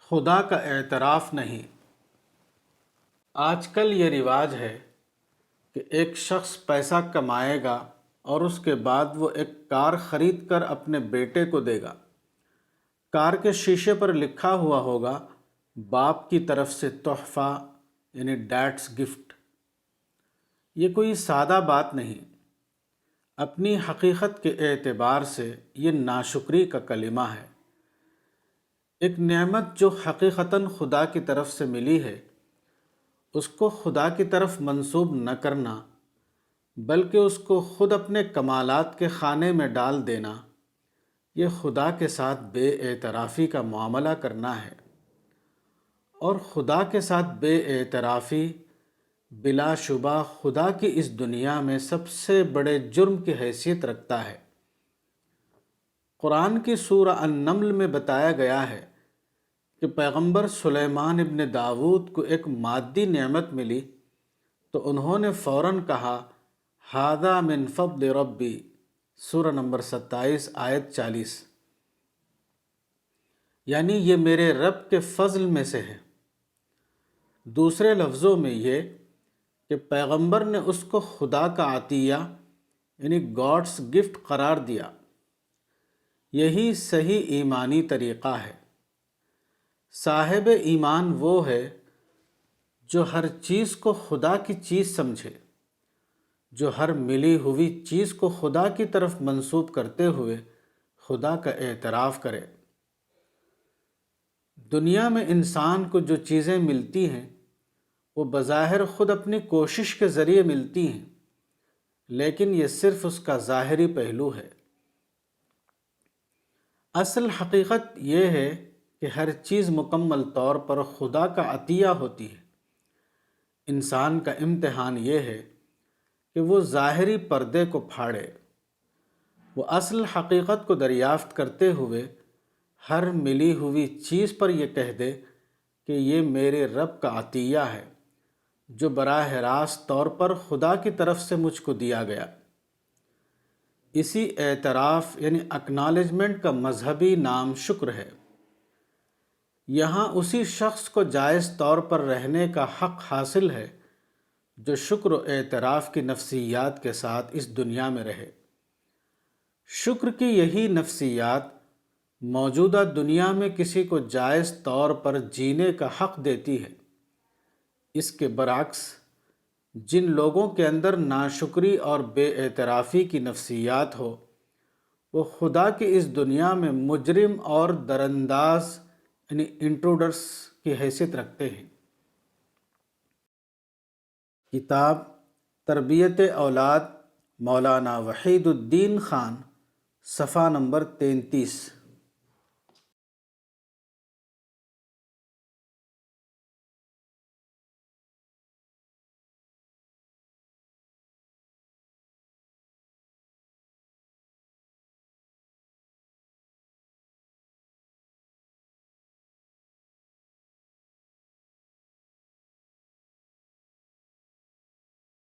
خدا کا اعتراف نہیں۔ آج کل یہ رواج ہے کہ ایک شخص پیسہ کمائے گا اور اس کے بعد وہ ایک کار خرید کر اپنے بیٹے کو دے گا۔ کار کے شیشے پر لکھا ہوا ہوگا باپ کی طرف سے تحفہ، یعنی ڈیڈس گفٹ۔ یہ کوئی سادہ بات نہیں، اپنی حقیقت کے اعتبار سے یہ ناشکری کا کلمہ ہے۔ ایک نعمت جو حقیقتاً خدا کی طرف سے ملی ہے، اس کو خدا کی طرف منسوب نہ کرنا بلکہ اس کو خود اپنے کمالات کے خانے میں ڈال دینا، یہ خدا کے ساتھ بے اعترافی کا معاملہ کرنا ہے۔ اور خدا کے ساتھ بے اعترافی بلا شبہ خدا کی اس دنیا میں سب سے بڑے جرم کی حیثیت رکھتا ہے۔ قرآن کی سورہ النمل میں بتایا گیا ہے کہ پیغمبر سلیمان ابن داؤد کو ایک مادی نعمت ملی تو انہوں نے فوراً کہا ھذا من فضل ربی، سورہ نمبر 27 آیت 40، یعنی یہ میرے رب کے فضل میں سے ہے۔ دوسرے لفظوں میں یہ کہ پیغمبر نے اس کو خدا کا عطیہ یعنی گاڈس گفٹ قرار دیا۔ یہی صحیح ایمانی طریقہ ہے۔ صاحب ایمان وہ ہے جو ہر چیز کو خدا کی چیز سمجھے، جو ہر ملی ہوئی چیز کو خدا کی طرف منسوب کرتے ہوئے خدا کا اعتراف کرے۔ دنیا میں انسان کو جو چیزیں ملتی ہیں وہ بظاہر خود اپنی کوشش کے ذریعے ملتی ہیں، لیکن یہ صرف اس کا ظاہری پہلو ہے۔ اصل حقیقت یہ ہے کہ ہر چیز مکمل طور پر خدا کا عطیہ ہوتی ہے۔ انسان کا امتحان یہ ہے کہ وہ ظاہری پردے کو پھاڑے، وہ اصل حقیقت کو دریافت کرتے ہوئے ہر ملی ہوئی چیز پر یہ کہہ دے کہ یہ میرے رب کا عطیہ ہے جو براہ راست طور پر خدا کی طرف سے مجھ کو دیا گیا۔ اسی اعتراف یعنی اکنالجمنٹ کا مذہبی نام شکر ہے۔ یہاں اسی شخص کو جائز طور پر رہنے کا حق حاصل ہے جو شکر و اعتراف کی نفسیات کے ساتھ اس دنیا میں رہے۔ شکر کی یہی نفسیات موجودہ دنیا میں کسی کو جائز طور پر جینے کا حق دیتی ہے۔ اس کے برعکس جن لوگوں کے اندر ناشکری اور بے اعترافی کی نفسیات ہو، وہ خدا کی اس دنیا میں مجرم اور درانداز یعنی انٹروڈرس کی حیثیت رکھتے ہیں۔ کتاب تربیت اولاد مولانا وحید الدین خان، صفحہ نمبر 33۔